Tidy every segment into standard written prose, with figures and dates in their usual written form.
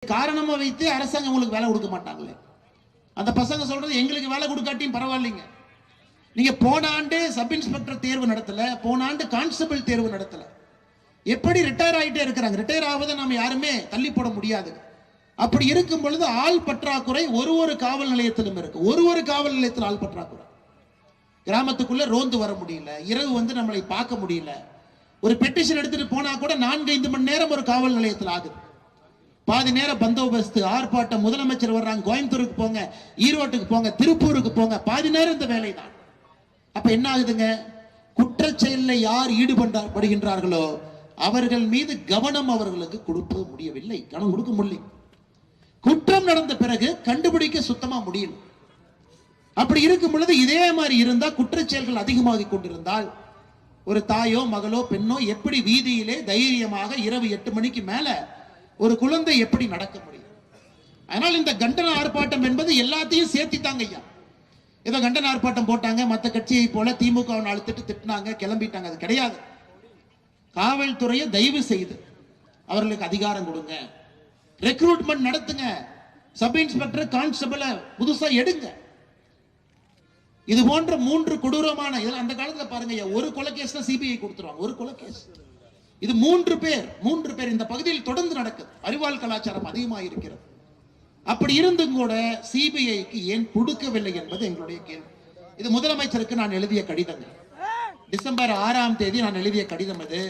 காரணமா வைத்து அரசாங்கம் உங்களுக்கு வேலை கொடுக்க மாட்டாங்களே. அந்த பசங்க சொல்றது எங்களுக்கு வேலை கொடுக்காட்டியும் பரவாயில்லைங்க. நீங்க போன ஆண்டு சப் இன்ஸ்பெக்டர் தேர்வு நடத்தல, போன ஆண்டு கான்ஸ்டபிள் தேர்வு நடத்தல. எப்படி ரிட்டையர் ஆகிட்டே இருக்கிறாங்க. ரிட்டையர் ஆவதை நாம யாருமே தள்ளி போட முடியாது. அப்படி இருக்கும் பொழுது ஆள் பற்றாக்குறை ஒரு காவல் நிலையத்திலும் இருக்கு. ஒரு காவல் நிலையத்தில் ஆள் பற்றாக்குறை. கிராமத்துக்குள்ள ரோந்து வர முடியல, இரவு வந்து நம்மளை பார்க்க முடியல. ஒரு பெட்டிஷன் எடுத்துட்டு போனா கூட 4-5 மணி நேரம் ஒரு காவல் நிலையத்தில் ஆகுது. பாதி நேரம் பந்தோபஸ்து, ஆர்ப்பாட்டம், முதலமைச்சர் வர்றாங்க, கோயம்புத்தூருக்கு போங்க, ஈரோட்டுக்கு போங்க, திருப்பூருக்கு போங்க, பாதி நேரம் இந்த வேலை தான். அப்ப என்ன ஆகுதுங்க? குற்றச்செயலில் யார் ஈடுபடுகின்றார்களோ அவர்கள் மீது கவனம் அவர்களுக்கு கொடுக்க முடியவில்லை, கவனம் கொடுக்க முடியல. குற்றம் நடந்த பிறகு கண்டுபிடிக்க சுத்தமா முடியல. அப்படி இருக்கும் பொழுது இதே மாதிரி இருந்தா, குற்றச்செயல்கள் அதிகமாகி கொண்டிருந்தால் ஒரு தாயோ மகளோ பெண்ணோ எப்படி வீதியிலே தைரியமாக இரவு 8 மணிக்கு மேல ஒரு குழந்தை எப்படி நடக்க முடியும்? அதனால் இந்த கண்டன ஆர்ப்பாட்டம் என்பது எல்லாத்தையும் சேர்த்தித்தாங்க ஐயா. ஏதோ கண்டன ஆர்ப்பாட்டம் போட்டாங்க, மற்ற கட்சியை போல திமுக அழுத்திட்டு திட்டினாங்க, கிளம்பிட்டாங்க, அது கிடையாது. காவல்துறையை தயவு செய்து அவர்களுக்கு அதிகாரம் கொடுங்க, ரெக்ரூட்மெண்ட் நடத்துங்க, சப் இன்ஸ்பெக்டர் கான்ஸ்டபிள புதுசா எடுங்க. இது போன்ற 3 கொடூரமான, அந்த காலத்துல பாருங்க, ஒரு கொலை கேஸ் தான் சிபிஐ கொடுத்துருவாங்க, ஒரு கொலை கேஸ். இது 3 பேர் இந்த பகுதியில் தொடர்ந்து நடக்குது. அறிவால் கலாச்சாரம் அதிகமாக இருக்கிறது. அப்படி இருந்தும் கூட சிபிஐக்கு ஏன் கொடுக்கவில்லை என்பது எங்களுடைய கேள்வி. இது முதலமைச்சருக்கு நான் எழுதிய கடிதம். டிசம்பர் 6ஆம் தேதி நான் எழுதிய கடிதம் இது.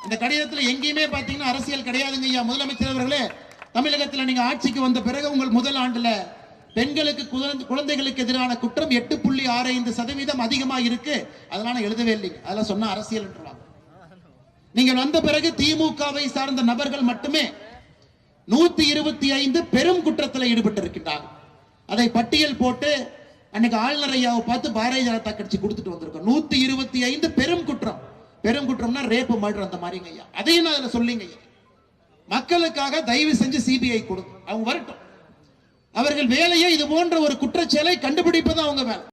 இந்த கடிதத்தில் எங்கேயுமே பாத்தீங்கன்னா அரசியல் கிடையாதுங்க ஐயா. முதலமைச்சர் அவர்களே, தமிழகத்தில் நீங்க ஆட்சிக்கு வந்த பிறகு உங்கள் முதல் ஆண்டுல பெண்களுக்கு, குழந்தைகளுக்கு எதிரான குற்றம் 8.65% அதிகமா இருக்கு, அதனால எழுதவே இல்லைங்க. அதெல்லாம் சொன்ன அரசியல் என்றாங்க. நீங்கள் வந்த பிறகு திமுகவை சார்ந்த நபர்கள் மட்டுமே 125 பெரும் குற்றத்தில் ஈடுபட்டு இருக்கின்றார்கள். அதை பட்டியல் போட்டு அன்னைக்கு ஆளுநர் ஐயாவை பார்த்து பாரதிய ஜனதா கட்சி கொடுத்துட்டு வந்திருக்கோம். 125 பெரும் குற்றம். பெரும் குற்றம்னா ரேப்பு, மர்டர், அந்த மாதிரிங்க ஐயா. அதையும் நான் அதுல சொல்லிங்க ஐயா. மக்களுக்காக தயவு செஞ்சு சிபிஐ கொடுங்க, அவங்க வரட்டும். அவர்கள் வேலையை இது போன்ற ஒரு குற்றச்செயலை கண்டுபிடிப்பது அவங்க வேலை.